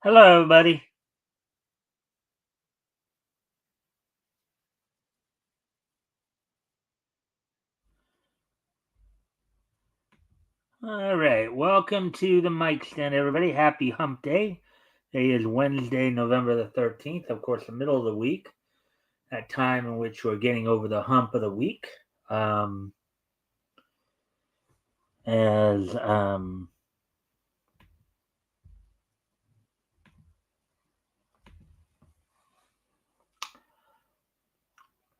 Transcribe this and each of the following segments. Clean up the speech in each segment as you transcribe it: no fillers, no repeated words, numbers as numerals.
Hello, everybody. All right, welcome to the Mikestand, everybody. Happy Hump Day. Today is Wednesday, November the 13th, of course, the middle of the week, that time in which we're getting over the hump of the week. Um, as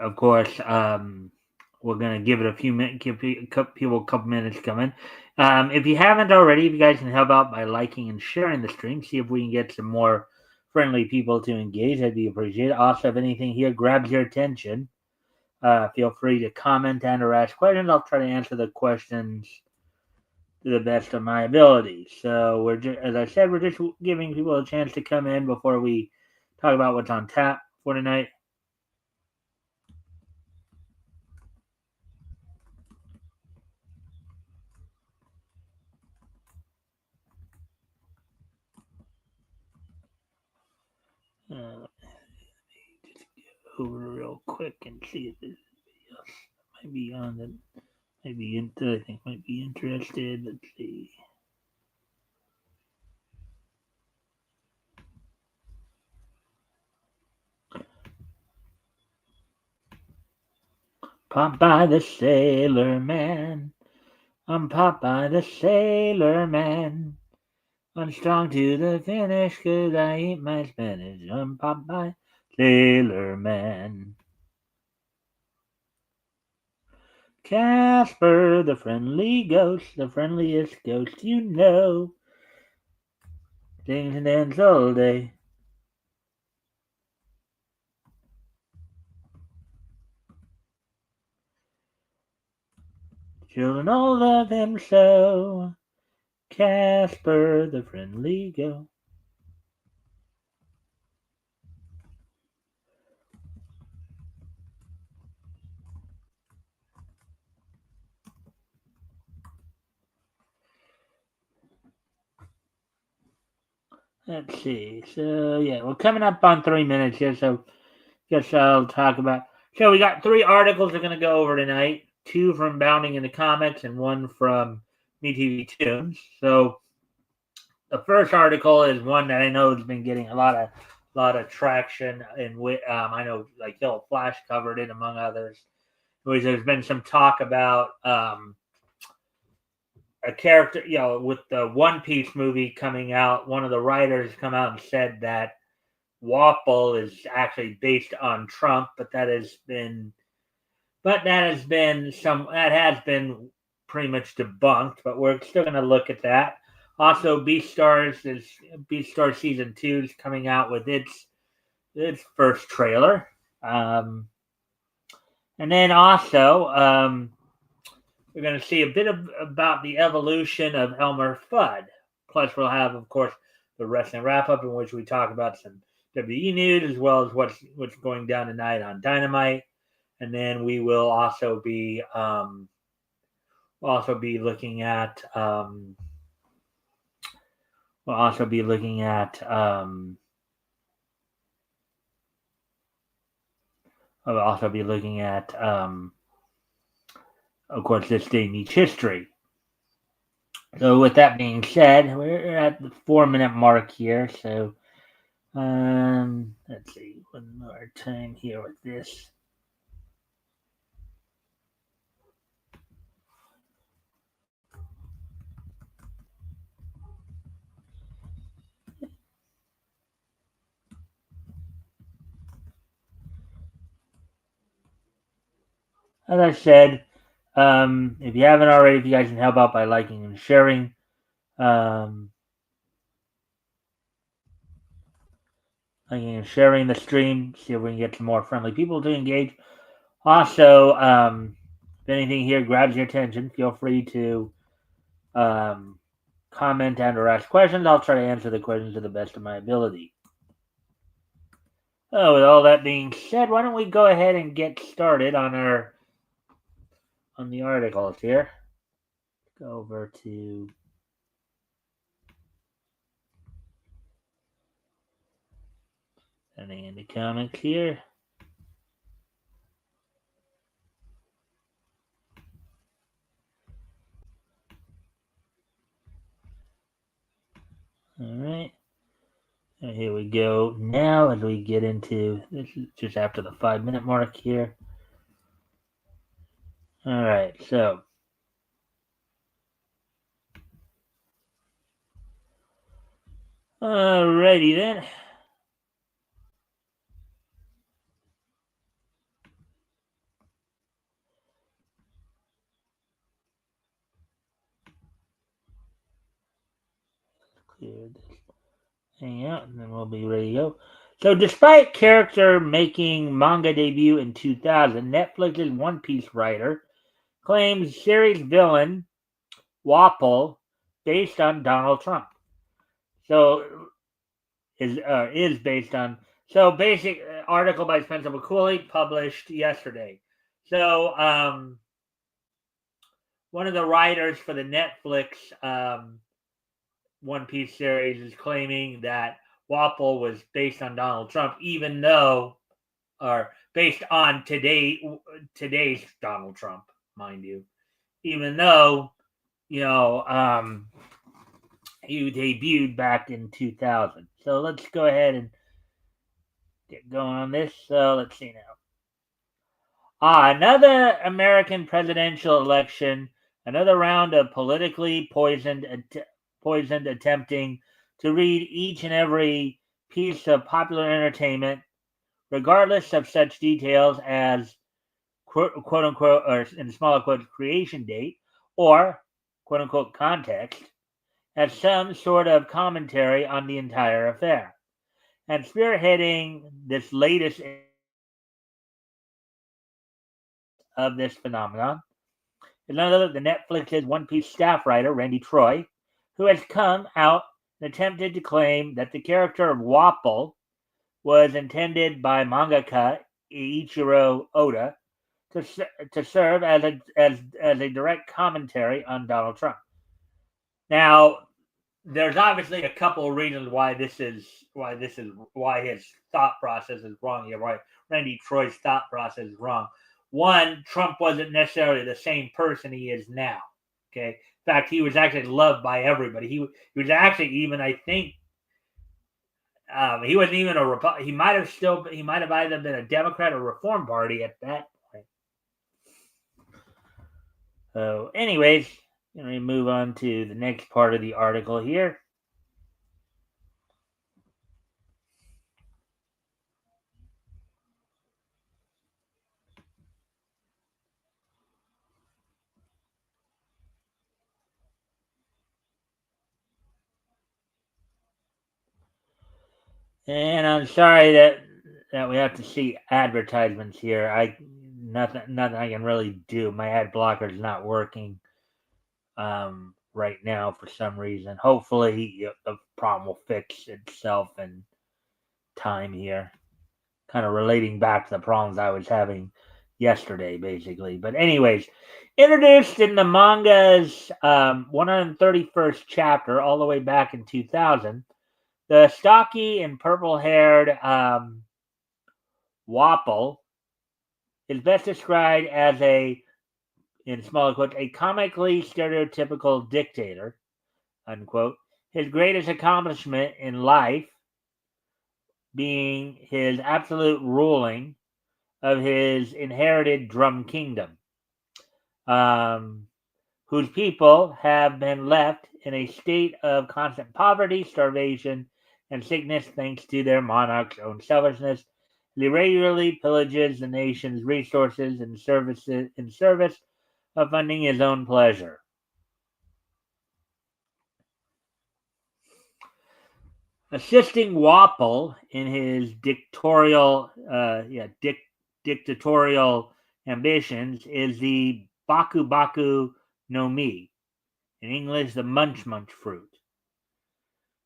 Of course, we're gonna give it a few minutes, give people a couple minutes to come in. If you haven't already, if you guys can help out by liking and sharing the stream, see if we can get some more friendly people to engage. That'd be appreciated. Also, if anything here grabs your attention, feel free to comment and or ask questions. I'll try to answer the questions to the best of my ability. So as I said, we're just giving people a chance to come in before we talk about what's on tap for tonight. Uh, just go over real quick and see if this might be on the maybe I think might be interested. Let's see. Popeye the Sailor Man. I'm Popeye the Sailor Man. I'm strong to the finish 'cause I eat my spinach. I'm Popeye Sailor Man. Casper the friendly ghost, the friendliest ghost you know. Sings and dances all day. Children all love him so. Casper the friendly ghost. Let's see. So yeah, we're coming up on 3 minutes here, so guess I'll talk about. So we got three articles we're gonna go over tonight. Two from Bounding in the Comics and one from MeTV Tunes. So the first article is one that I know has been getting a lot of traction, and I know like Hill Flash covered it among others. Which there's been some talk about a character, with the One Piece movie coming out. One of the writers come out and said that Wapple is actually based on Trump, but that has been pretty much debunked. But we're still going to look at that. Also, Beastars season 2 is coming out with its first trailer, and then also we're going to see a bit about the evolution of Elmer Fudd. Plus, we'll have, of course, the wrestling wrap up in which we talk about some WWE news as well as what's going down tonight on Dynamite, and then we will also be looking at we'll also be looking at we'll also be looking at of course, this day in each history. So, with that being said, we're at the 4 minute mark here. So, let's see, one more time here with this. As I said, if you haven't already, if you guys can help out by liking and sharing, um, the stream, see if we can get some more friendly people to engage. Also, if anything here grabs your attention, feel free to comment and or ask questions. I'll try to answer the questions to the best of my ability. Oh, with all that being said, why don't we go ahead and get started on the articles here. Go over to Turning into comics here. All right. And here we go. Now, as we get into this, is just after the 5-minute mark here. All right. So, alrighty then. Clear this thing out, and then we'll be ready to go. So, despite character making manga debut in 2000, Netflix's One Piece writer claims series villain Wapol based on Donald Trump. So, is based on. So, basic article by Spencer McCulley published yesterday. So, one of the writers for the Netflix One Piece series is claiming that Wapol was based on Donald Trump, even though, or based on today's Donald Trump, mind you, even though he debuted back in 2000. So let's go ahead and get going on this. So let's see now. Another American presidential election, another round of politically poisoned attempting to read each and every piece of popular entertainment, regardless of such details as quote unquote, or in smaller quotes, creation date, or quote unquote context, as some sort of commentary on the entire affair. And spearheading this latest of this phenomenon is none other than Netflix's One Piece staff writer, Randy Troy, who has come out and attempted to claim that the character of Wapol was intended by mangaka Eiichiro Oda to serve as a direct commentary on Donald Trump. Now, there's obviously a couple of reasons why his thought process is wrong here, why Randy Troy's thought process is wrong. One, Trump wasn't necessarily the same person he is now. Okay, in fact, he was actually loved by everybody. He was actually even, I think, he wasn't even a Republican. He might have either been a Democrat or Reform Party at that point. So, anyways, let me move on to the next part of the article here. And I'm sorry that we have to see advertisements here. Nothing I can really do. My ad blocker is not working right now for some reason. Hopefully the problem will fix itself in time here. Kind of relating back to the problems I was having yesterday, basically. But anyways, introduced in the manga's 131st chapter all the way back in 2000, the stocky and purple-haired Wapol is best described as in smaller quotes, a comically stereotypical dictator, unquote. His greatest accomplishment in life being his absolute ruling of his inherited drum kingdom, whose people have been left in a state of constant poverty, starvation, and sickness thanks to their monarch's own selfishness. He regularly pillages the nation's resources in service of funding his own pleasure. Assisting Wapol in his dictatorial ambitions is the Baku Baku no Mi, in English the Munch Munch fruit,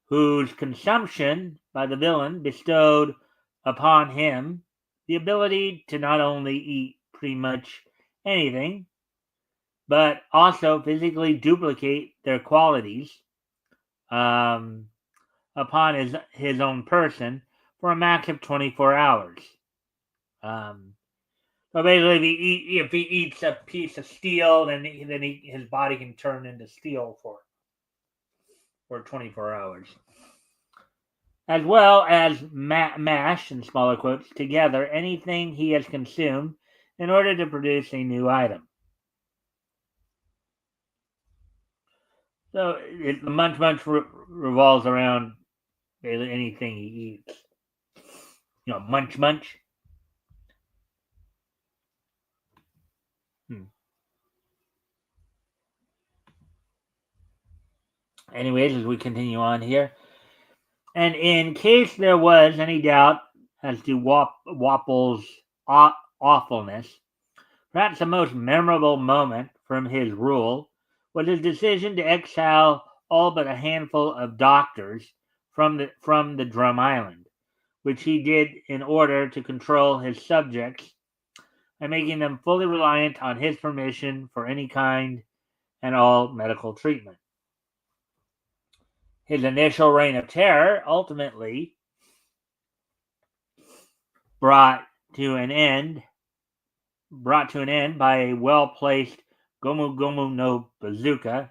whose consumption by the villain bestowed upon him the ability to not only eat pretty much anything, but also physically duplicate their qualities upon his own person for a max of 24 hours. So basically, if he eats a piece of steel, then his body can turn into steel for 24 hours. As well as mash, in smaller quotes, together anything he has consumed in order to produce a new item. So the Munch Munch revolves around basically anything he eats. Munch Munch. Anyways, as we continue on here, and in case there was any doubt as to Wapple's awfulness, perhaps the most memorable moment from his rule was his decision to exile all but a handful of doctors from the Drum Island, which he did in order to control his subjects and making them fully reliant on his permission for any kind and all medical treatment. His initial reign of terror ultimately brought to an end by a well-placed Gomu Gomu no Bazooka,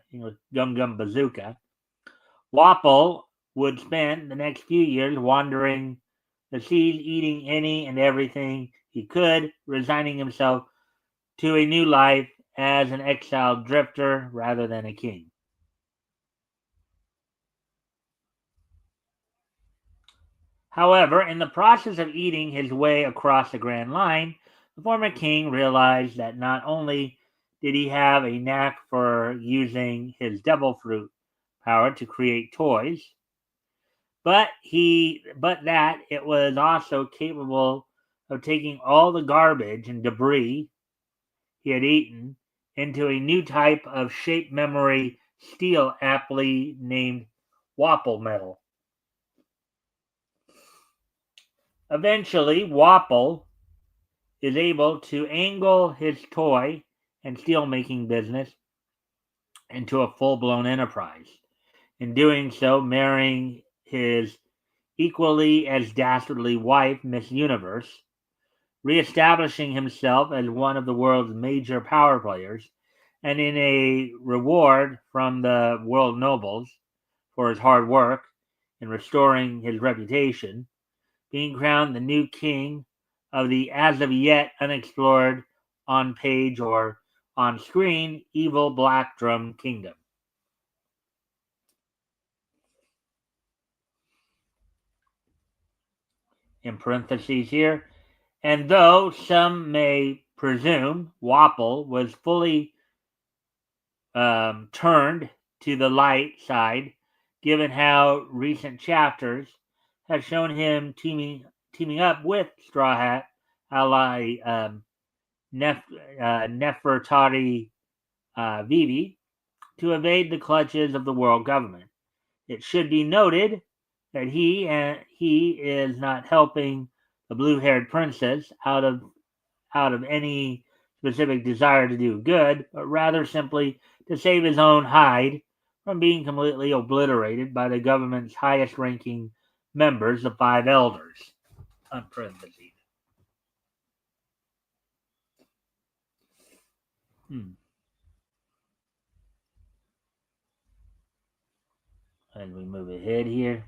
Gum Gum Bazooka. Wapple would spend the next few years wandering the seas, eating any and everything he could, resigning himself to a new life as an exiled drifter rather than a king. However, in the process of eating his way across the Grand Line, the former king realized that not only did he have a knack for using his devil fruit power to create toys, but that it was also capable of taking all the garbage and debris he had eaten into a new type of shape memory steel aptly named Wapple metal. Eventually, Wapple is able to angle his toy and steel-making business into a full-blown enterprise. In doing so, marrying his equally as dastardly wife, Miss Universe, reestablishing himself as one of the world's major power players, and in a reward from the world nobles for his hard work in restoring his reputation, being crowned the new king of the as of yet unexplored on page or on screen evil Black Drum Kingdom. In parentheses here, and though some may presume Wapple was fully turned to the light side, given how recent chapters have shown him teaming up with Straw Hat ally Nefertari Vivi to evade the clutches of the world government. It should be noted that he is not helping the blue-haired princess out of any specific desire to do good, but rather simply to save his own hide from being completely obliterated by the government's highest-ranking members, the Five Elders. And we move ahead here.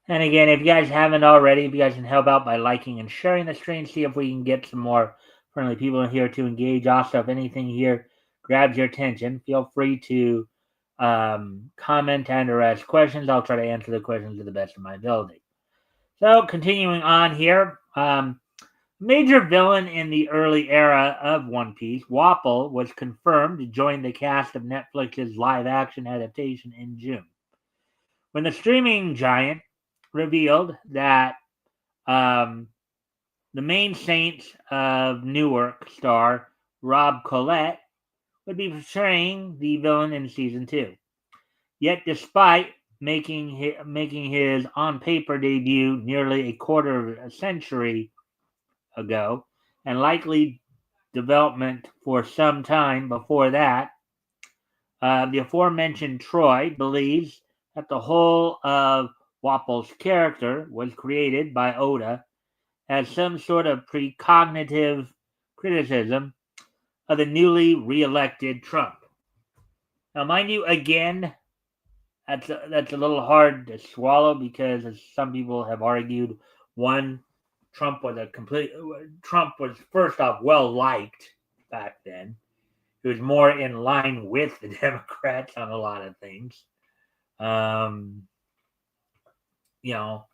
And again, if you guys haven't already, if you guys can help out by liking and sharing the stream, see if we can get some more friendly people in here to engage. Also, if anything here grabs your attention, feel free to comment and or ask questions. I'll try to answer the questions to the best of my ability. So, continuing on here, major villain in the early era of One Piece, Wapple was confirmed to join the cast of Netflix's live-action adaptation in June. When the streaming giant revealed that the main Saints of Newark star Rob Collette would be portraying the villain in season 2. Yet, despite making his on-paper debut nearly a quarter of a century ago, and likely development for some time before that. The aforementioned Troy believes that the whole of Wapple's character was created by Oda as some sort of precognitive criticism of the newly reelected Trump. Now, mind you, again, that's a little hard to swallow because, as some people have argued, one, Trump was first off well liked back then. He was more in line with the Democrats on a lot of things. You know,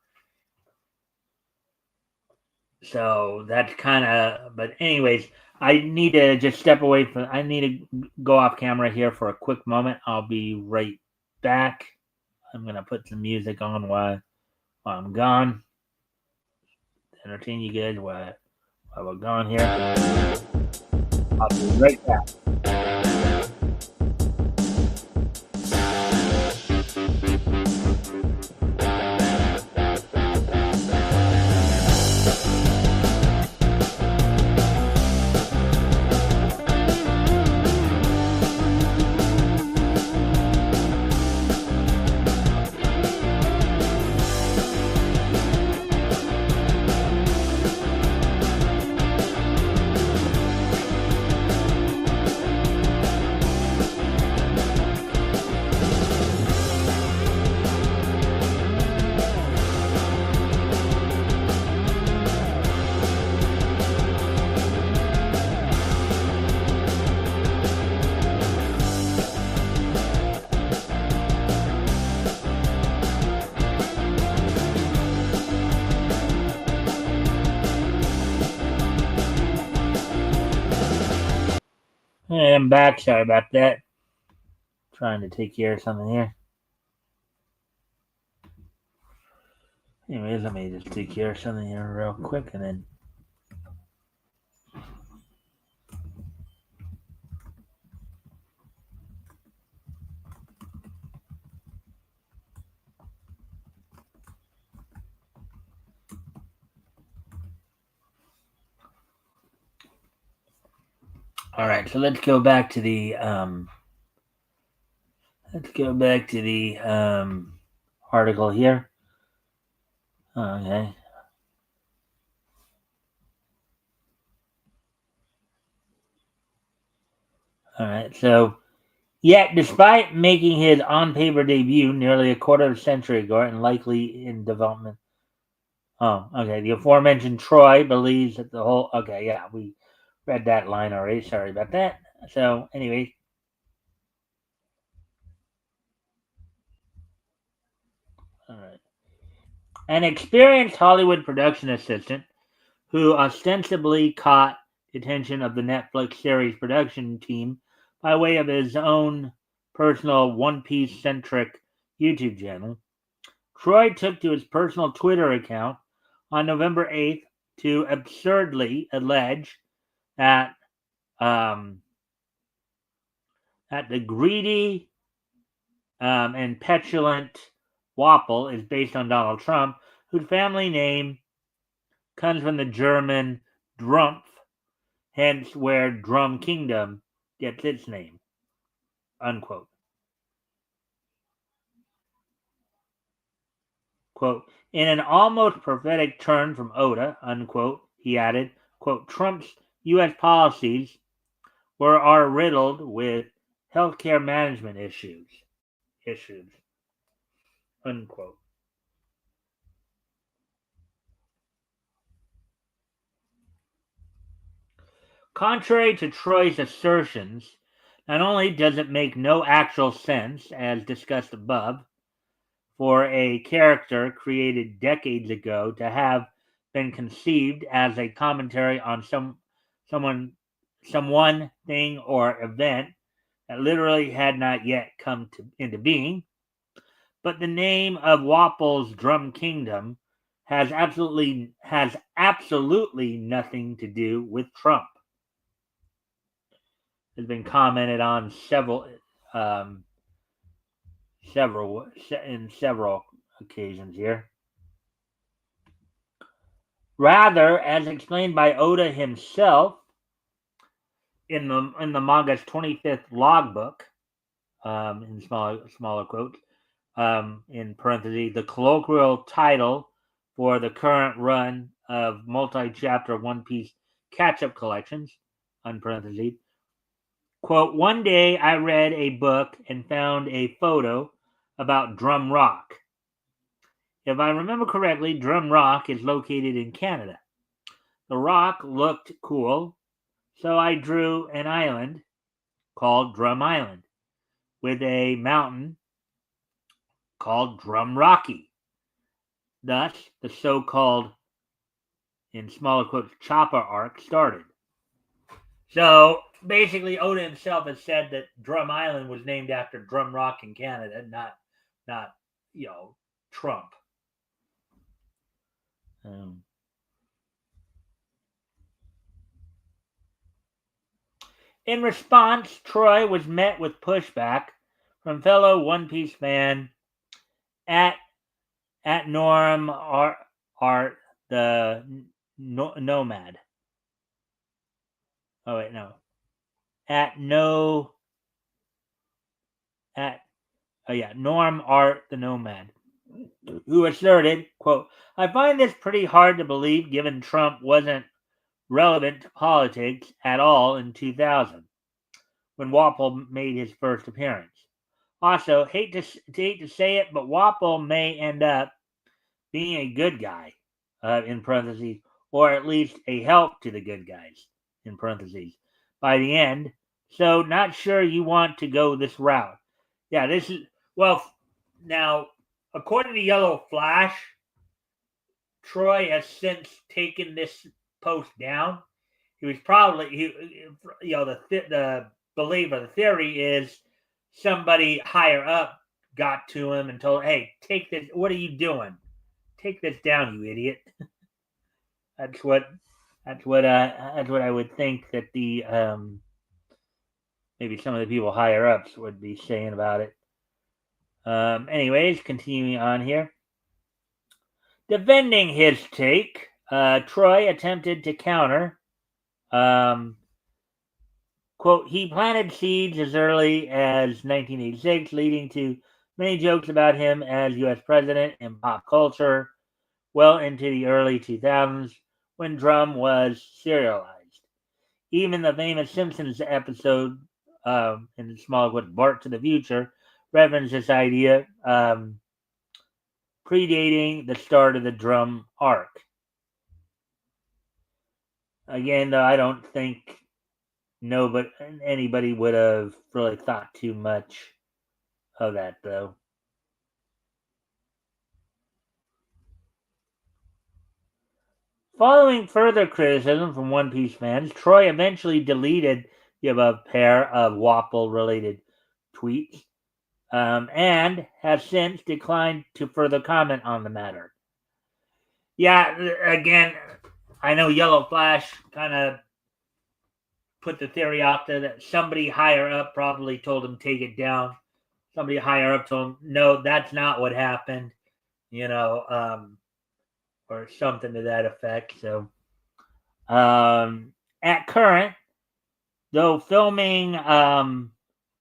so that's kind of. But anyways, I need to just step away from. I need to go off camera here for a quick moment. I'll be right back. I'm gonna put some music on while I'm gone. Entertain you guys while we're gone here. I'll be right back. Hey, I'm back. Sorry about that. Trying to take care of something here. Anyways, let me just take care of something here real quick and then. All right, so let's go back to the article here. Okay. All right. So, yet, despite making his on-paper debut nearly a quarter of a century ago and likely in development. Oh, okay. The aforementioned Troy believes that the whole. Okay, yeah, we read that line already. Sorry about that. So, anyway. All right. An experienced Hollywood production assistant who ostensibly caught the attention of the Netflix series production team by way of his own personal One Piece centric YouTube channel, Troy took to his personal Twitter account on November 8th to absurdly allege that that the greedy and petulant Wapple is based on Donald Trump, whose family name comes from the German Drumpf, hence where Drum Kingdom gets its name. Unquote. Quote, in an almost prophetic turn from Oda, unquote, he added, quote, Trump's U.S. policies are riddled with healthcare management issues, unquote. Contrary to Troy's assertions, not only does it make no actual sense, as discussed above, for a character created decades ago to have been conceived as a commentary on someone, thing, or event that literally had not yet come into being. But the name of Wapple's Drum Kingdom has absolutely nothing to do with Trump. Has been commented on several occasions here. Rather, as explained by Oda himself in the manga's 25th logbook, in smaller quotes, in parentheses, the colloquial title for the current run of multi-chapter One Piece catch-up collections, unparentheses, quote, one day I read a book and found a photo about Drum Rock. If I remember correctly, Drum Rock is located in Canada. The rock looked cool, so I drew an island called Drum Island with a mountain called Drum Rocky. Thus, the so-called, in smaller quotes, chopper arc started. So basically, Oda himself has said that Drum Island was named after Drum Rock in Canada, not Trump. In response, Troy was met with pushback from fellow One Piece fan at Norm Art the Nomad. Oh wait, no. Norm Art the Nomad, who asserted, quote, I find this pretty hard to believe given Trump wasn't relevant to politics at all in 2000 when Wapple made his first appearance. Also, hate to say it, but Wapple may end up being a good guy, in parentheses, or at least a help to the good guys, in parentheses, by the end. So, not sure you want to go this route. Yeah, this is, well, now, according to Yellow Flash, Troy has since taken this post down. He was probably, the belief or the theory is somebody higher up got to him and told, hey, take this, what are you doing? Take this down, you idiot. That's what I would think that the maybe some of the people higher ups would be saying about it. Anyways, continuing on here. Defending his take, Troy attempted to counter. Quote, he planted seeds as early as 1986, leading to many jokes about him as U.S. president in pop culture well into the early 2000s when Drum was serialized. Even the famous Simpsons episode in the small with Bart to the Future referenced this idea predating the start of the Drum arc. Again, though, I don't think anybody would have really thought too much of that, though. Following further criticism from One Piece fans, Troy eventually deleted the above pair of Wapple-related tweets and has since declined to further comment on the matter. Yeah, again, I know Yellow Flash kind of put the theory out there that somebody higher up probably told him take it down. Somebody higher up told him, no, that's not what happened, or something to that effect. So, at current, though filming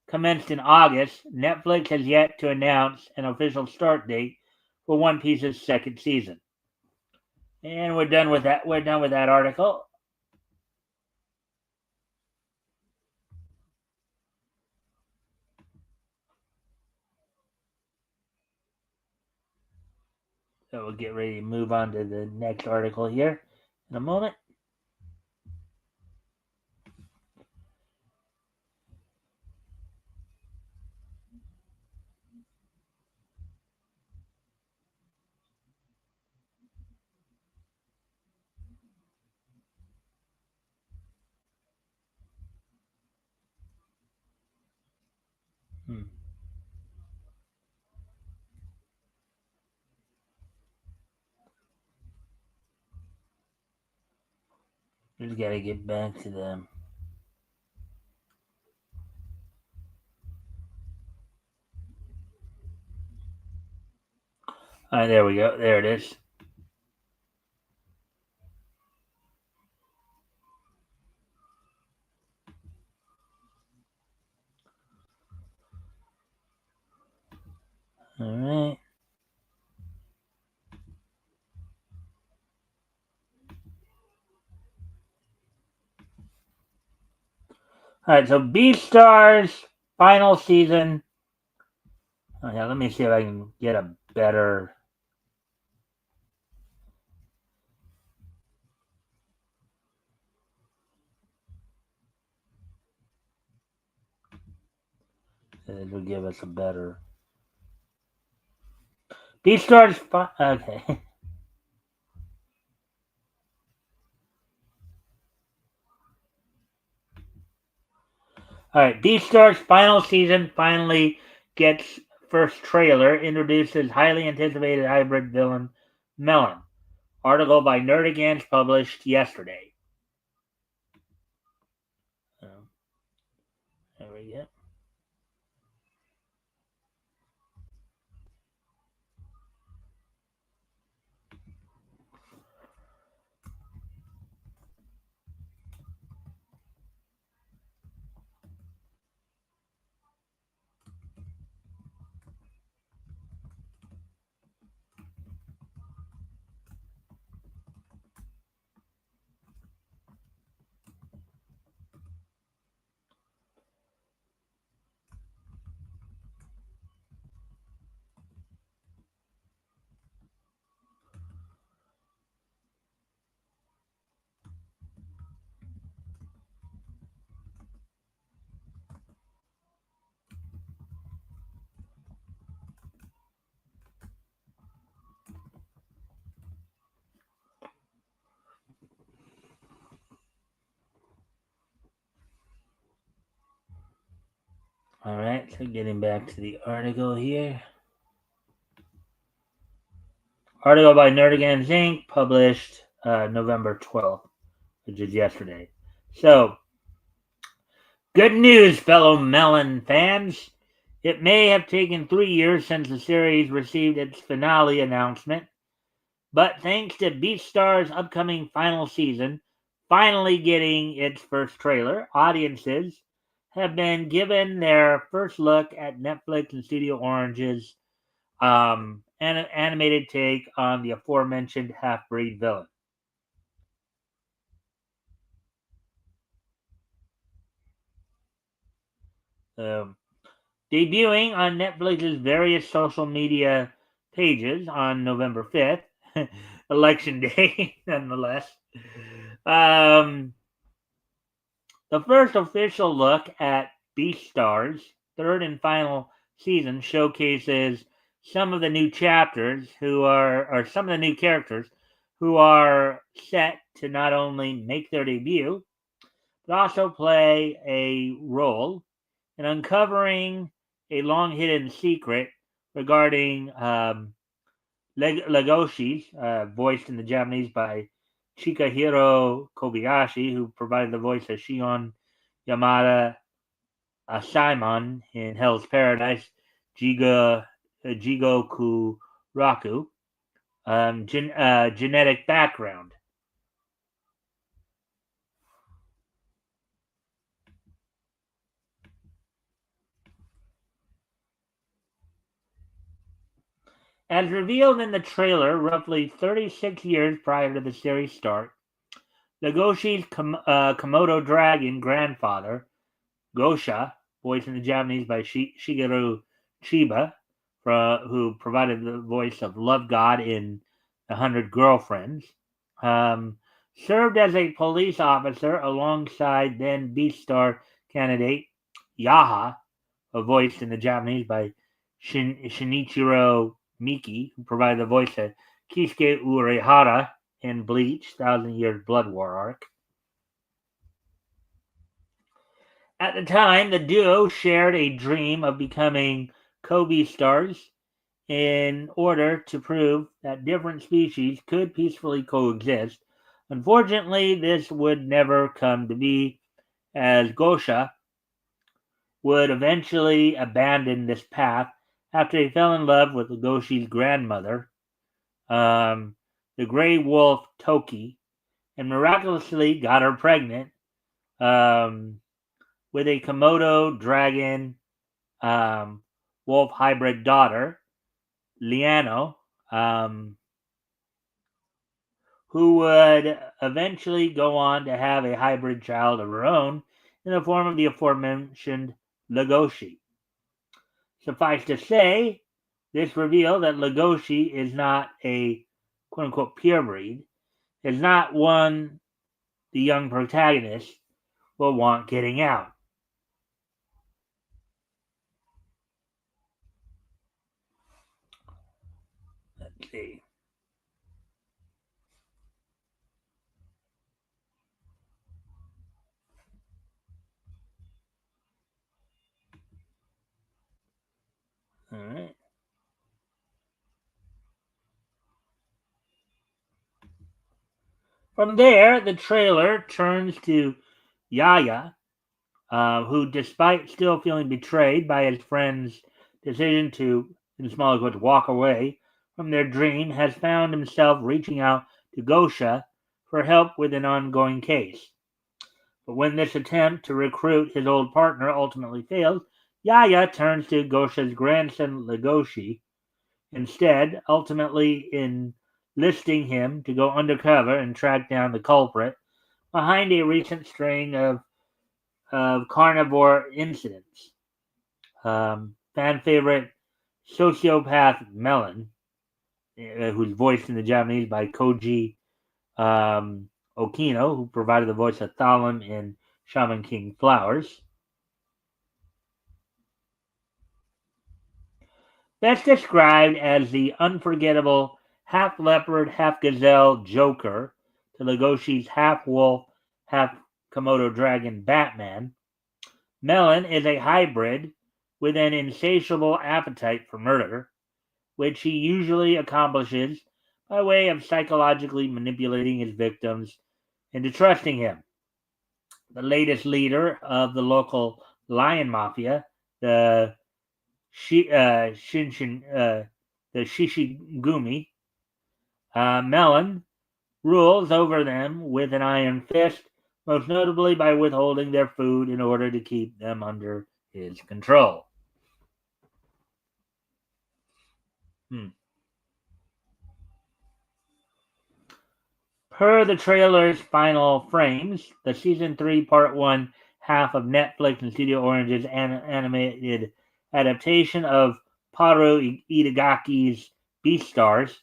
commenced in August, Netflix has yet to announce an official start date for One Piece's second season. And we're done with that. We're done with that article. So we'll get ready to move on to the next article here in a moment. Just got to get back to them. There we go. There it is. All right. All right. So Beastars final season. Oh, yeah, let me see if I can get a better. It will give us a better. Beastars. Okay. All right. Beastars final season finally gets first trailer. Introduces highly anticipated hybrid villain Melon. Article by Nerdigans published yesterday. So, there we go. All right, so getting back to the article here. Article by Nerdigans Inc., published November 12th, which is yesterday. So, good news, fellow Melon fans. It may have taken 3 years since the series received its finale announcement, but thanks to Beastars' upcoming final season finally getting its first trailer, audiences have been given their first look at Netflix and Studio Orange's an animated take on the aforementioned half-breed villain. Um, Debuting on Netflix's various social media pages on November 5th, Election Day, nonetheless. Um, the first official look at Beastars' third and final season showcases some of the new chapters or some of the new characters who are set to not only make their debut, but also play a role in uncovering a long hidden secret regarding Legoshi, voiced in the Japanese by Chikahiro Kobayashi, who provided the voice of Shion Yamada Simon in Hell's Paradise, Jigoku Raku. Genetic background. As revealed in the trailer, roughly 36 years prior to the series' start, Legoshi's Komodo dragon grandfather, Gosha, voiced in the Japanese by Shigeru Chiba, who provided the voice of Love God in The Hundred Girlfriends, served as a police officer alongside then Beastar candidate Yaha, voiced in the Japanese by Shinichiro Miki, who provided the voice of Kisuke Urehara in Bleach, Thousand Years Blood War arc. At the time, the duo shared a dream of becoming co-Beastars in order to prove that different species could peacefully coexist. Unfortunately, this would never come to be, as Gosha would eventually abandon this path after he fell in love with Legoshi's grandmother, the gray wolf Toki, and miraculously got her pregnant with a Komodo dragon wolf hybrid daughter, Liano, who would eventually go on to have a hybrid child of her own in the form of the aforementioned Legoshi. Suffice to say, this reveal that Legoshi is not a quote-unquote pure breed is not one the young protagonist will want getting out. Let's see. All right. From there, the trailer turns to Yaya, who, despite still feeling betrayed by his friend's decision to, in small quotes, walk away from their dream, has found himself reaching out to Gosha for help with an ongoing case. But when this attempt to recruit his old partner ultimately fails, Yaya turns to Gosha's grandson Legoshi instead, ultimately enlisting him to go undercover and track down the culprit behind a recent string of carnivore incidents. Fan favorite sociopath Melon, who's voiced in the Japanese by Koji Okino, who provided the voice of Thalum in Shaman King Flowers. Best described as the unforgettable half leopard, half gazelle Joker to Legoshi's half wolf, half Komodo dragon Batman, Melon is a hybrid with an insatiable appetite for murder, which he usually accomplishes by way of psychologically manipulating his victims into trusting him. The latest leader of the local lion mafia, the Shishigumi, Melon rules over them with an iron fist, most notably by withholding their food in order to keep them under his control. Per the trailer's final frames, the season 3, part 1 half of Netflix and Studio Orange's animated adaptation of Paru Itagaki's Beastars is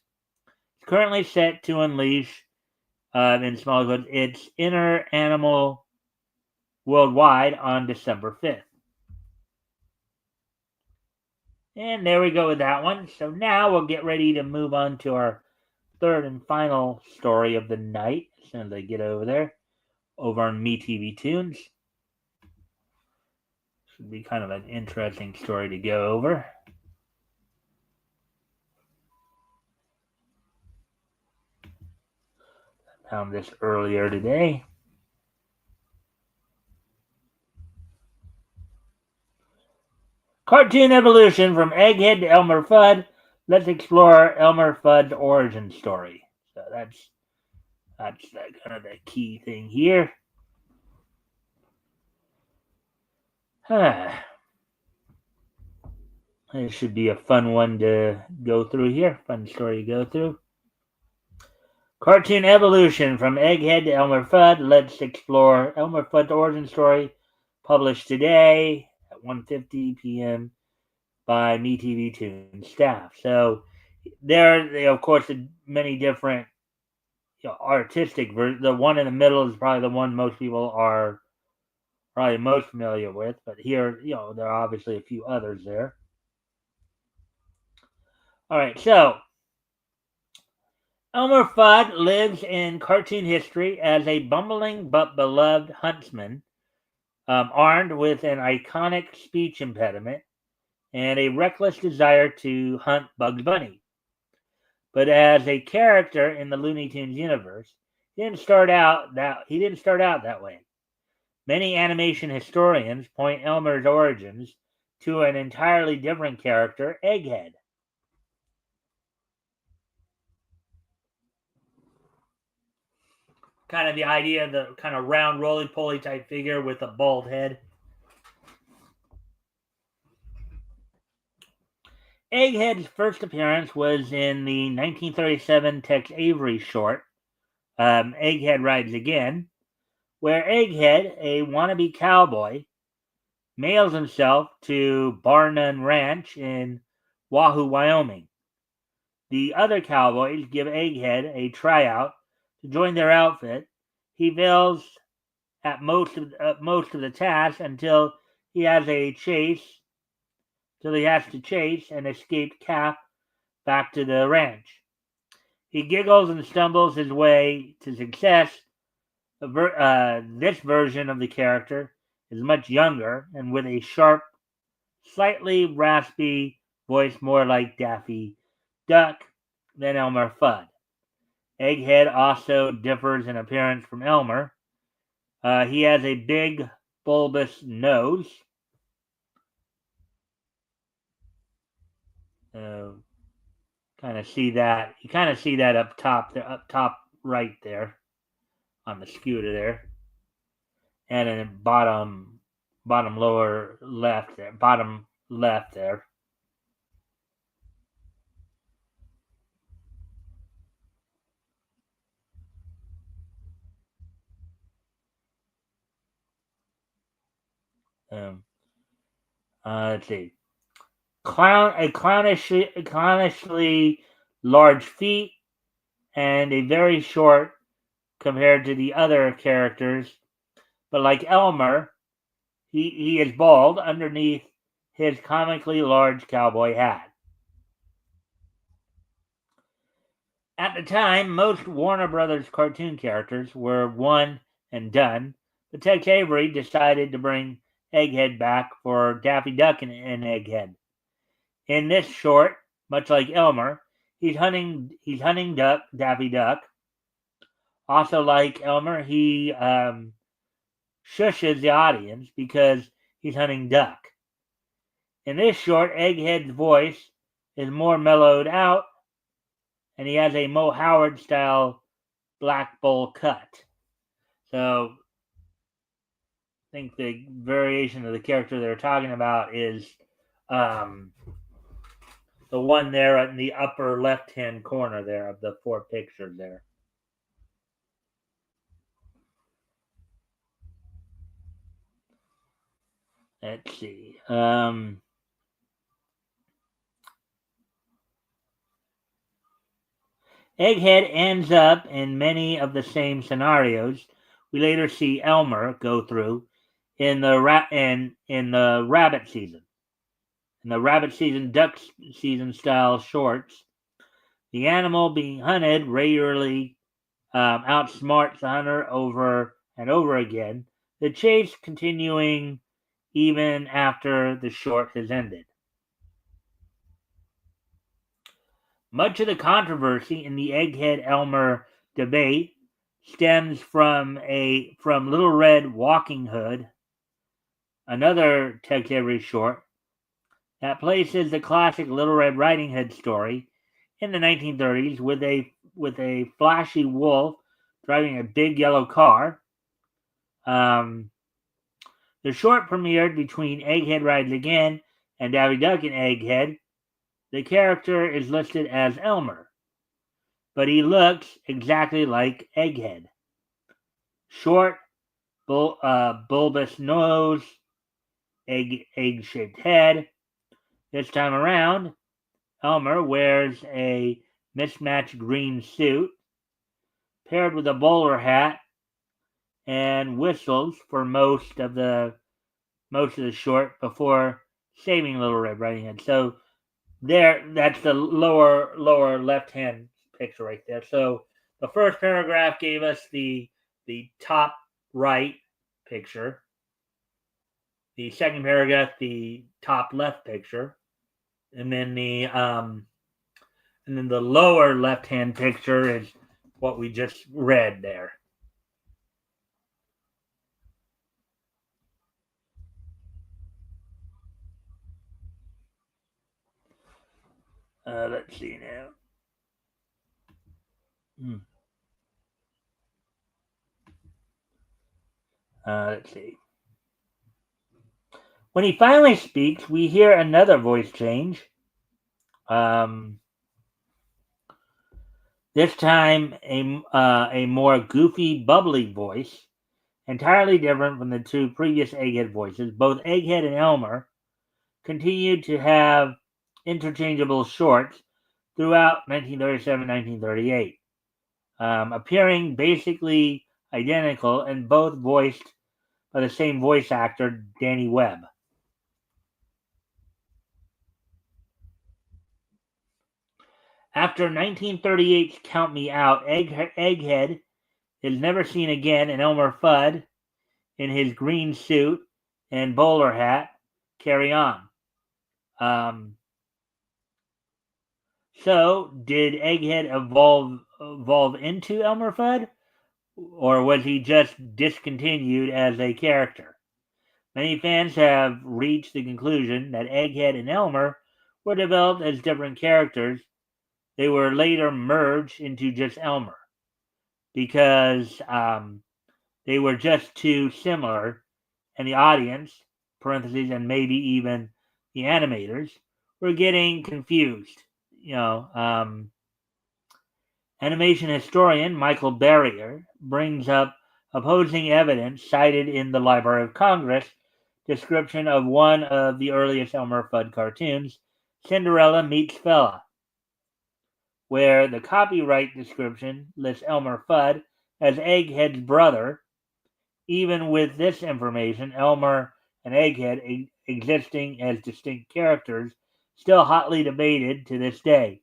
currently set to unleash, in small quotes, its inner animal worldwide on December 5th. And there we go with that one. So now we'll get ready to move on to our third and final story of the night as soon as I get over there, over on MeTV Tunes. Should be kind of an interesting story to go over. I found this earlier today. Cartoon evolution from Egghead to Elmer Fudd. Let's explore Elmer Fudd's origin story. So that's kind of the key thing here. It should be a fun one to go through here. Fun story to go through. Cartoon evolution from Egghead to Elmer Fudd. Let's explore Elmer Fudd's origin story. Published today at 1:50 p.m. by MeTV Toon staff. So there, of course, many different artistic versions. The one in the middle is probably the one most people are probably most familiar with. But here, there are obviously a few others there. All right, so Elmer Fudd lives in cartoon history as a bumbling but beloved huntsman, armed with an iconic speech impediment and a reckless desire to hunt Bugs Bunny. But as a character in the Looney Tunes universe, he didn't start out that way. Many animation historians point Elmer's origins to an entirely different character, Egghead. kind of the idea of the kind of round roly poly type figure with a bald head. Egghead's first appearance was in the 1937 Tex Avery short, Egghead Rides Again, where Egghead, a wannabe cowboy, mails himself to Bar None Ranch in Wahoo, Wyoming. The other cowboys give Egghead a tryout to join their outfit. He fails at most of the tasks until he has to chase an escaped calf back to the ranch. He giggles and stumbles his way to success. This version of the character is much younger and with a sharp, slightly raspy voice, more like Daffy Duck than Elmer Fudd. Egghead also differs in appearance from Elmer. He has a big, bulbous nose. Uh, kind of see that. You kind of see that up top right there on the scooter there, and then bottom lower left there, bottom left there. Um, let's see. Clownishly large feet and a very short compared to the other characters. But like Elmer, he is bald underneath his comically large cowboy hat. At the time, most Warner Brothers cartoon characters were one and done, but Tex Avery decided to bring Egghead back for Daffy Duck and Egghead. In this short, much like Elmer, he's hunting Daffy Duck. Also, like Elmer, he shushes the audience because he's hunting Duck. In this short, Egghead's voice is more mellowed out, and he has a Mo Howard style black bowl cut. So I think the variation of the character they're talking about is um, the one there in the upper left hand corner there of the four pictures there. Let's see. Egghead ends up in many of the same scenarios we later see Elmer go through in the rabbit season. In the rabbit season, duck season style shorts, the animal being hunted regularly outsmarts the hunter over and over again, the chase continuing even after the short has ended. Much of the controversy in the Egghead Elmer debate stems from Little Red Walking Hood, another Tex Avery short that places the classic Little Red Riding Hood story in the 1930s with a flashy wolf driving a big yellow car. The short premiered between Egghead Rides Again and Daffy Duck and Egghead. The character is listed as Elmer, but he looks exactly like Egghead. Short, bulbous nose, egg-shaped head. This time around, Elmer wears a mismatched green suit, paired with a bowler hat, and whistles for most of the short before saving Little Red Riding Hood. So that's the lower left hand picture right there. So the first paragraph gave us the top right picture. The second paragraph, the top left picture, and then the lower left hand picture is what we just read there. Let's see now. Let's see. When he finally speaks, we hear another voice change. This time, a more goofy, bubbly voice, entirely different from the two previous Egghead voices. Both Egghead and Elmer continued to have interchangeable shorts throughout 1937-1938, appearing basically identical and both voiced by the same voice actor, Danny Webb. After 1938's Count Me Out, Egghead is never seen again, and Elmer Fudd, in his green suit and bowler hat, carry on. So, did Egghead evolve into Elmer Fudd, or was he just discontinued as a character? Many fans have reached the conclusion that Egghead and Elmer were developed as different characters. They were later merged into just Elmer because they were just too similar, and the audience (parentheses and maybe even the animators) were getting confused. Animation historian Michael Barrier brings up opposing evidence cited in the Library of Congress description of one of the earliest Elmer Fudd cartoons, Cinderella Meets Fella, where the copyright description lists Elmer Fudd as Egghead's brother. Even with this information, Elmer and Egghead existing as distinct characters still hotly debated to this day.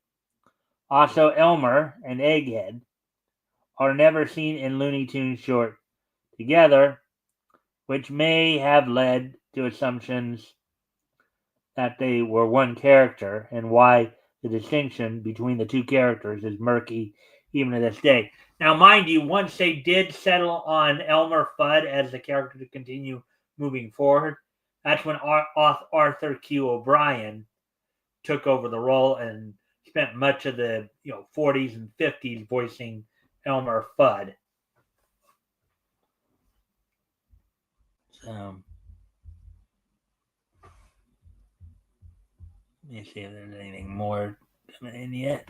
Also, Elmer and Egghead are never seen in Looney Tunes short together, which may have led to assumptions that they were one character, and why the distinction between the two characters is murky even to this day. Now, mind you, once they did settle on Elmer Fudd as the character to continue moving forward, that's when Arthur Q. O'Brien took over the role and spent much of the 40s and 50s voicing Elmer Fudd. So, let me see if there's anything more coming in yet.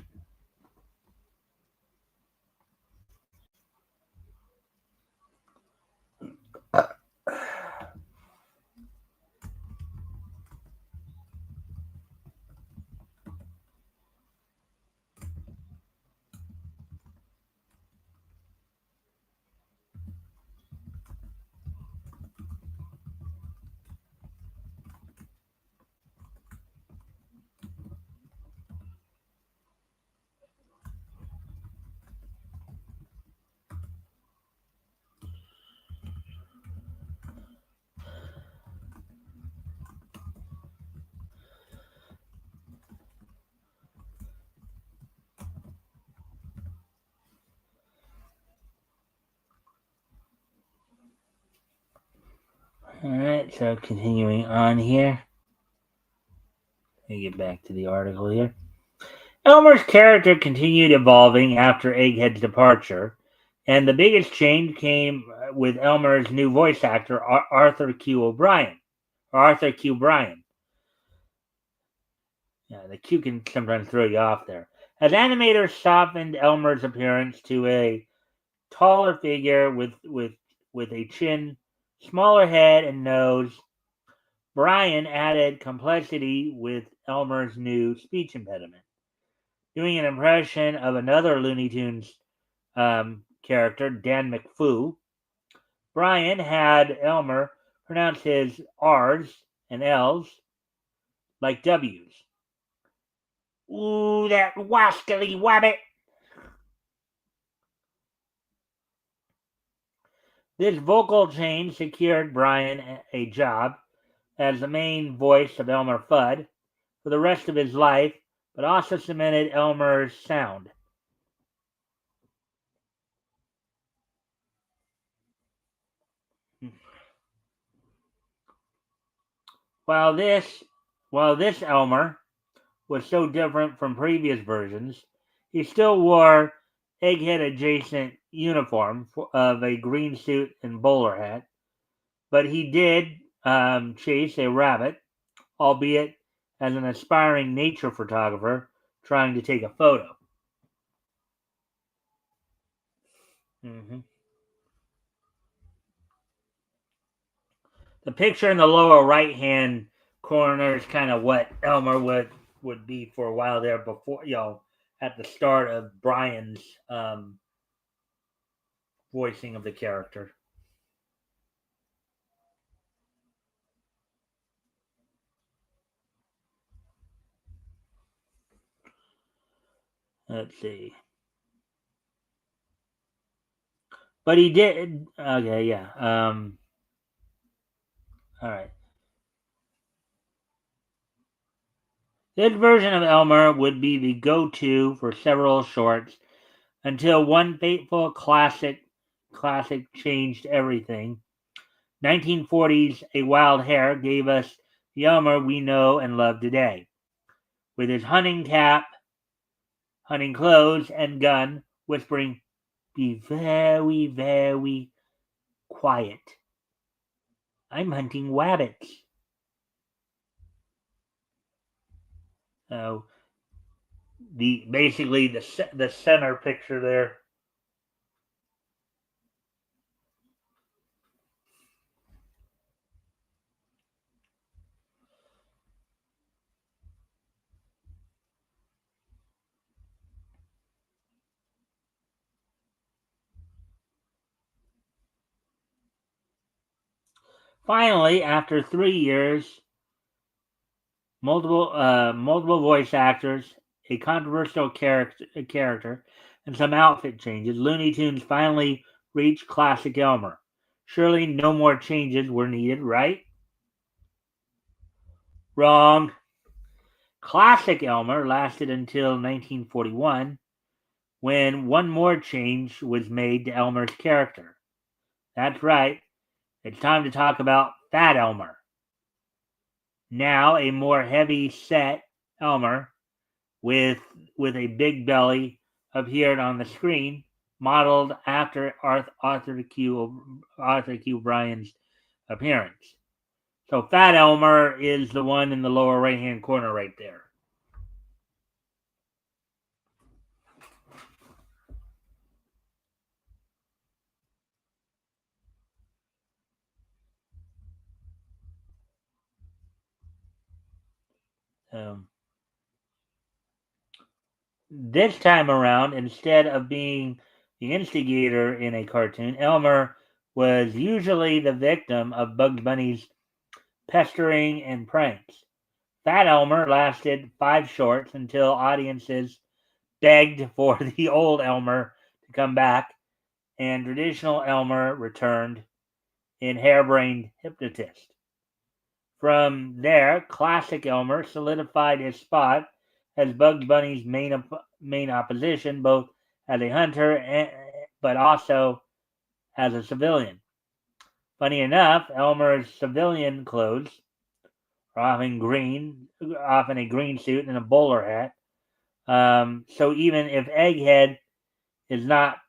Alright, so continuing on here. Let me get back to the article here. Elmer's character continued evolving after Egghead's departure, and the biggest change came with Elmer's new voice actor, Arthur Q. Bryan. Yeah, the Q can sometimes throw you off there. As animators softened Elmer's appearance to a taller figure with a chin, smaller head, and nose, Bryan added complexity with Elmer's new speech impediment. Doing an impression of another Looney Tunes character, Dan McFoo, Bryan had Elmer pronounce his R's and L's like W's. Ooh, that wascally wabbit! This vocal change secured Bryan a job as the main voice of Elmer Fudd for the rest of his life, but also cemented Elmer's sound. While this Elmer was so different from previous versions, he still wore Egghead adjacent uniform of a green suit and bowler hat. but he did chase a rabbit, albeit as an aspiring nature photographer trying to take a photo. Mm-hmm. The picture in the lower right hand corner is kind of what Elmer would be for a while there before, at the start of Brian's voicing of the character. Let's see. But he did. Okay, yeah. All right. This version of Elmer would be the go-to for several shorts until one fateful classic changed everything. 1940's A Wild Hare gave us the Elmer we know and love today, with his hunting cap, hunting clothes, and gun, whispering, "Be very, very quiet. I'm hunting rabbits." So the center picture there. Finally, after 3 years, multiple voice actors, a controversial character, and some outfit changes, Looney Tunes finally reached classic Elmer. Surely no more changes were needed, right? Wrong. Classic Elmer lasted until 1941, when one more change was made to Elmer's character. That's right. It's time to talk about Fat Elmer. Now a more heavy set Elmer with a big belly appeared on the screen, modeled after Arthur Q. Bryan's appearance. So Fat Elmer is the one in the lower right hand corner right there. This time around, instead of being the instigator in a cartoon, Elmer was usually the victim of Bugs Bunny's pestering and pranks. Fat Elmer lasted 5 shorts until audiences begged for the old Elmer to come back, and traditional Elmer returned in Hairbrained Hypnotist. From there, classic Elmer solidified his spot as Bugs Bunny's main opposition, both as a hunter but also as a civilian. Funny enough, Elmer's civilian clothes are often a green suit and a bowler hat. So even if Egghead is not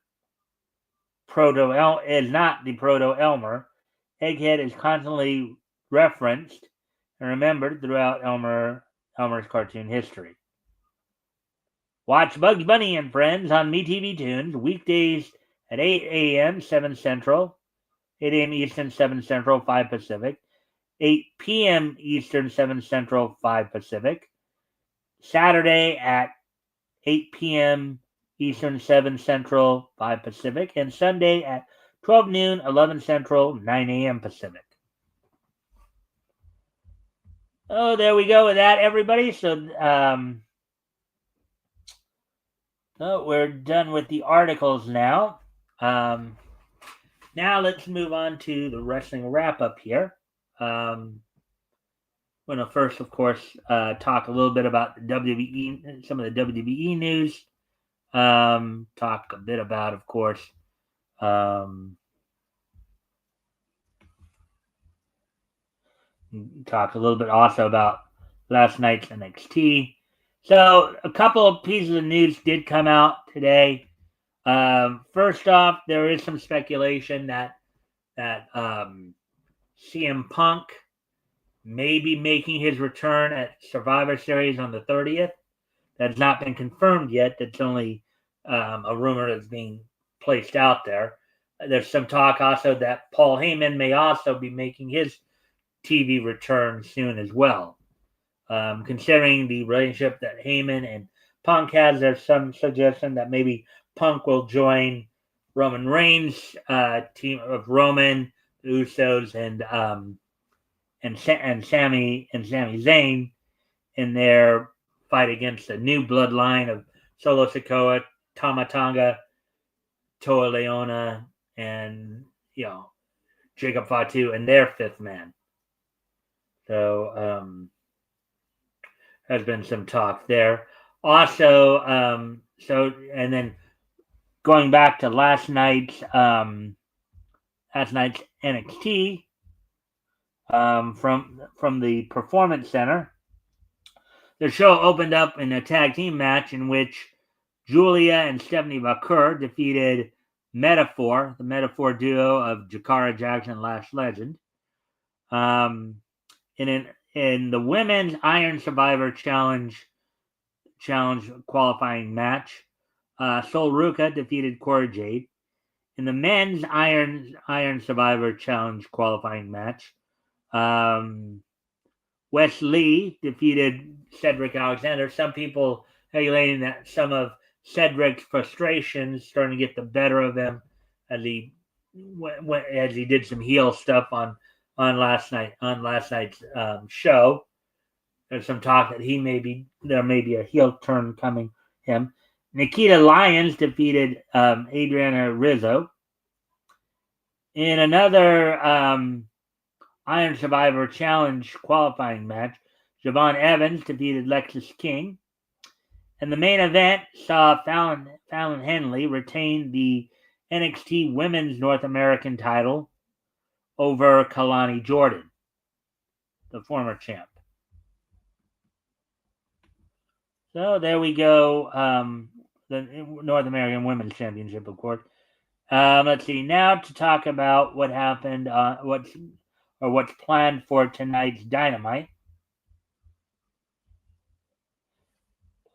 the proto Elmer, Egghead is constantly referenced and remembered throughout Elmer's cartoon history. Watch Bugs Bunny and Friends on MeTV Tunes weekdays at 8 a.m. 7 Central, 8 a.m. Eastern, 7 Central, 5 Pacific, 8 p.m. Eastern, 7 Central, 5 Pacific. Saturday at 8 p.m. Eastern, 7 Central, 5 Pacific, and Sunday at 12 noon, 11 Central, 9 a.m. Pacific. Oh, there we go with that, everybody. So, we're done with the articles now. Now let's move on to the wrestling wrap-up here. I'm going to first, of course, talk a little bit about the WWE, some of the WWE news. Talk a bit about, of course, talk a little bit also about last night's NXT. So a couple of pieces of news did come out today. First off, there is some speculation that CM Punk may be making his return at Survivor Series on the 30th. That's not been confirmed yet. That's only a rumor that's being placed out there. There's some talk also that Paul Heyman may also be making his TV return soon as well. Considering the relationship that Heyman and Punk has, there's some suggestion that maybe Punk will join Roman Reigns' team of Roman, the Usos, and Sami Zayn in their fight against the new bloodline of Solo Sikoa, Tama Tonga, Toa Leona, and Jacob Fatu and their fifth man. So has been some talk there. Also, and then going back to last night's NXT from the Performance Center. The show opened up in a tag team match in which Julia and Stephanie Bakur defeated Metaphor, the Metaphor duo of Jakara Jackson and Lash Legend. In the women's Iron Survivor Challenge qualifying match, Sol Ruka defeated Cora Jade. In the men's Iron Survivor Challenge qualifying match, Wes Lee defeated Cedric Alexander. Some people speculating that some of Cedric's frustrations starting to get the better of him as he did some heel stuff on last night's show. There's some talk that there may be a heel turn coming him. Nikita Lyons defeated Adriana Rizzo. In another Iron Survivor Challenge qualifying match, Javon Evans defeated Lexis King. And the main event saw Fallon Henley retain the NXT Women's North American title over Kalani Jordan, the former champ. So there we go. The North American Women's Championship, of course. Let's see. Now to talk about what happened, what's planned for tonight's Dynamite.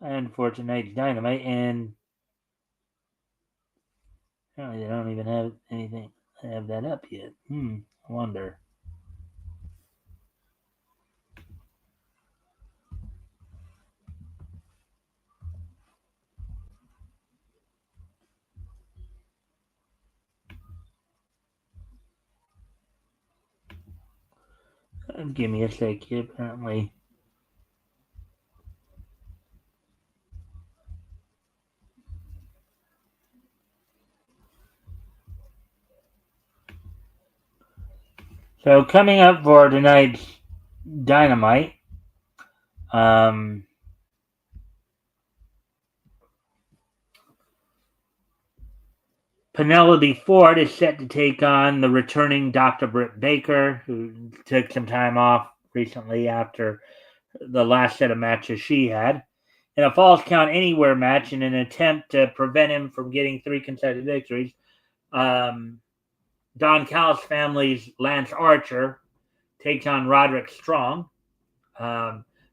And apparently they don't even have anything. Have that up yet. I wonder. Give me a sec here, apparently. So coming up for tonight's Dynamite, Penelope Ford is set to take on the returning Dr. Britt Baker, who took some time off recently after the last set of matches she had. In a Falls Count Anywhere match, in an attempt to prevent him from getting 3 consecutive victories, Don Callis family's Lance Archer takes on Roderick Strong.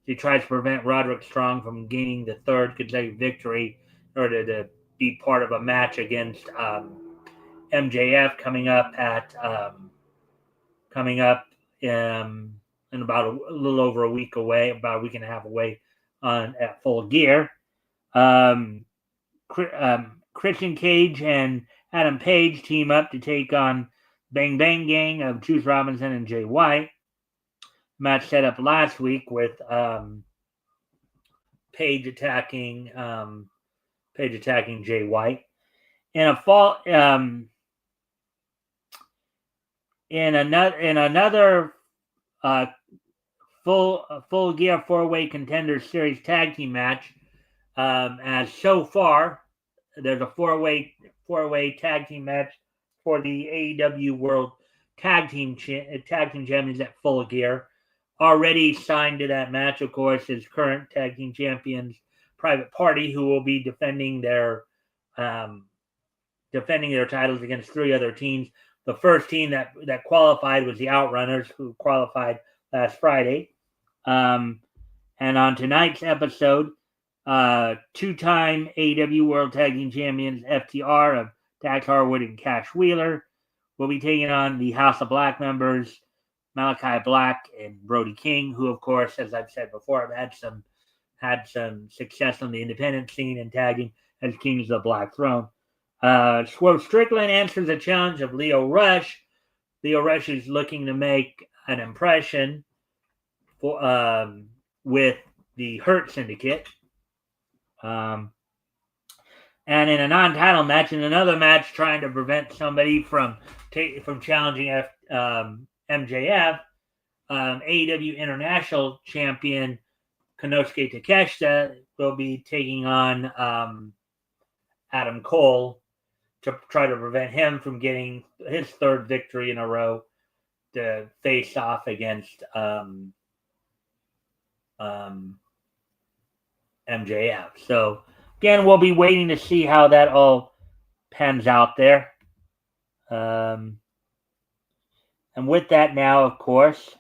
He tries to prevent Roderick Strong from gaining the 3rd consecutive victory in order to be part of a match against MJF coming up in about a little over a week away, about a week and a half away at Full Gear. Christian Cage and Adam Page team up to take on Bang Bang Gang of Juice Robinson and Jay White. Match set up last week with Page attacking Jay White. In another full gear 4-way contender series tag team match, as so far there's a four-way tag team match for the AEW World Tag Team Champions at Full Gear. Already signed to that match, of course, is current tag team champions Private Party, who will be defending their titles against 3 other teams. the first team that qualified was the Outrunners, who qualified last Friday. And on tonight's episode, two-time AEW World Tag Team Champions FTR of Dax Harwood and Cash Wheeler will be taking on the House of Black members, Malachi Black and Brody King, who, of course, as I've said before, have had some success on the independent scene and tagging as Kings of the Black Throne. Swerve Strickland answers the challenge of Leo Rush. Leo Rush is looking to make an impression with the Hurt Syndicate. And in a non-title match, in another match trying to prevent somebody from challenging MJF, AEW International Champion Konosuke Takeshita will be taking on Adam Cole to try to prevent him from getting his third victory in a row to face off against MJF. So again, we'll be waiting to see how that all pans out there. And with that now, of course,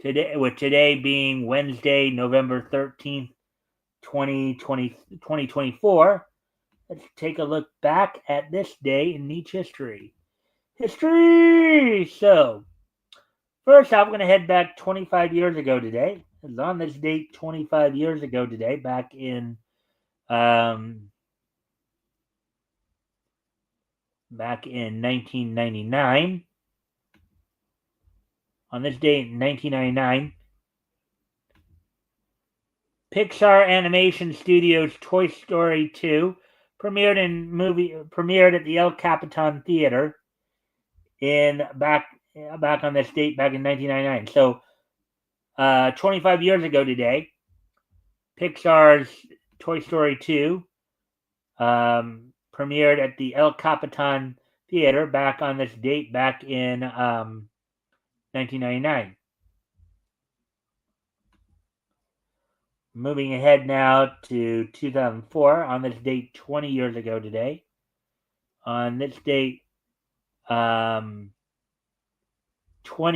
today being Wednesday, November 13th, 2024, let's take a look back at this day in Niche history. So, first off, I'm going to head back 25 years ago today. It's on this date 25 years ago today, back in 1999. On this date in 1999, Pixar Animation Studios' Toy Story 2 premiered at the El Capitan Theater back on this date, back in 1999. So 25 years ago today, Pixar's Toy Story 2 premiered at the El Capitan Theater back on this date, back in 1999. Moving ahead now to 2004, on this date 20 years ago today. On this date 20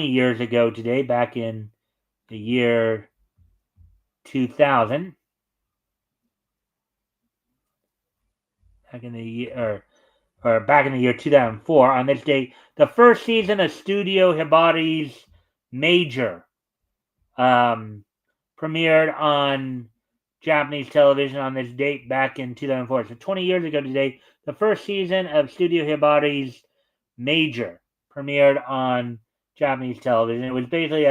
years ago today, back in the year 2000. Back in the year, or back in the year 2004, on this date, the first season of Studio Hibari's Major premiered on Japanese television on this date back in 2004. So 20 years ago today, the first season of Studio Hibari's Major premiered on Japanese television. It was basically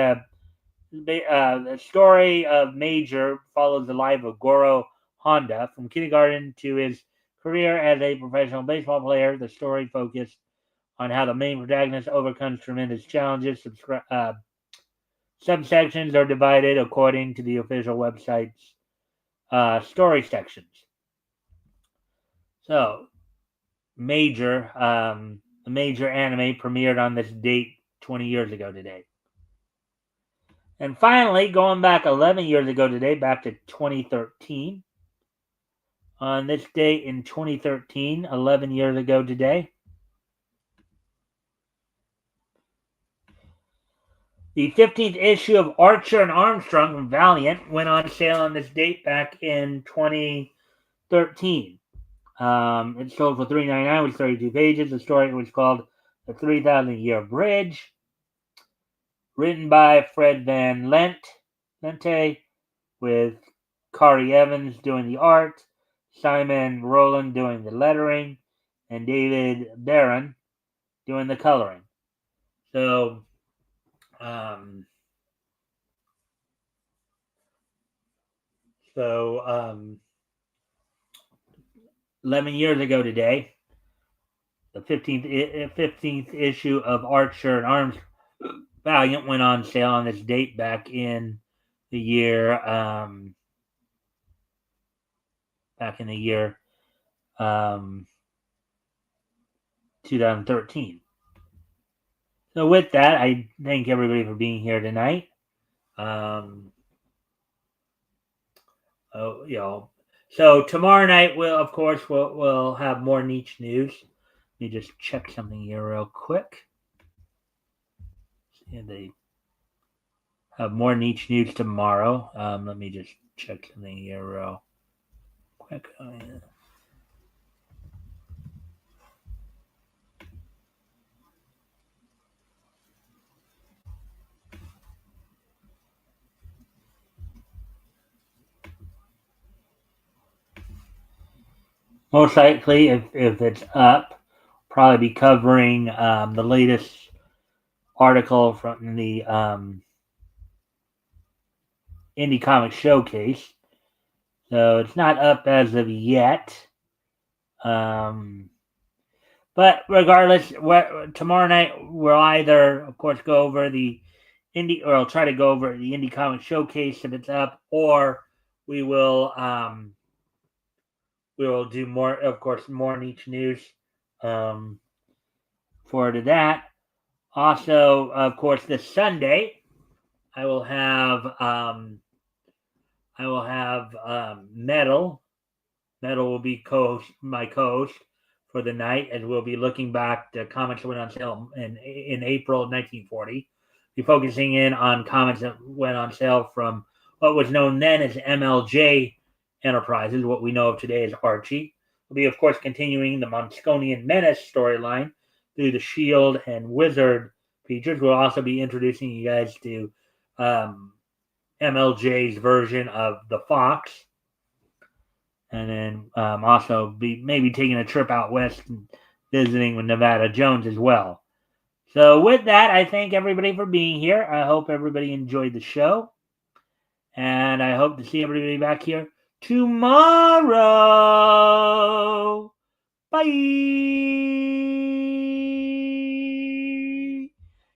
the story of Major follows the life of Goro Honda from kindergarten to his career as a professional baseball player. The story focused on how the main protagonist overcomes tremendous challenges. Subsections are divided according to the official website's story sections. So, Major, the Major anime premiered on this date 20 years ago today. And finally, going back 11 years ago today, back to 2013. On this date in 2013, 11 years ago today, the 15th issue of Archer and Armstrong from Valiant went on sale on this date back in 2013. It sold for $3.99 with 32 pages. The story was called The 3,000 Year Bridge. Written by Fred Van Lente, with Kari Evans doing the art, Simon Rowland doing the lettering, and David Barron doing the coloring. So, 11 years ago today, the 15th issue of Archer and Armstrong Valiant went on sale on this date back in the year 2013. So with that, I thank everybody for being here tonight. So tomorrow night we'll have more niche news. Let me just check something here real quick. See if they have more niche news tomorrow. Let me just check something here real quick. Oh, yeah. Most likely, if it's up, probably be covering the latest article from the Indie Comic Showcase. So it's not up as of yet. But regardless, tomorrow night we'll either, of course, go over the indie, or I'll try to go over the Indie Comic Showcase if it's up, or we will do more, of course, more niche news forward to that. Also, of course, this Sunday I will have Metal. Metal will be my co-host for the night, and we'll be looking back to comics that went on sale in April of 1940. Be focusing in on comics that went on sale from what was known then as MLJ Enterprises, what we know of today as Archie. We'll be, of course, continuing the Monsconian Menace storyline through the Shield and Wizard features. We'll also be introducing you guys to MLJ's version of the Fox, and then also be maybe taking a trip out west and visiting with Nevada Jones as well. So with that, I thank everybody for being here. I hope everybody enjoyed the show, and I hope to see everybody back here tomorrow. Bye.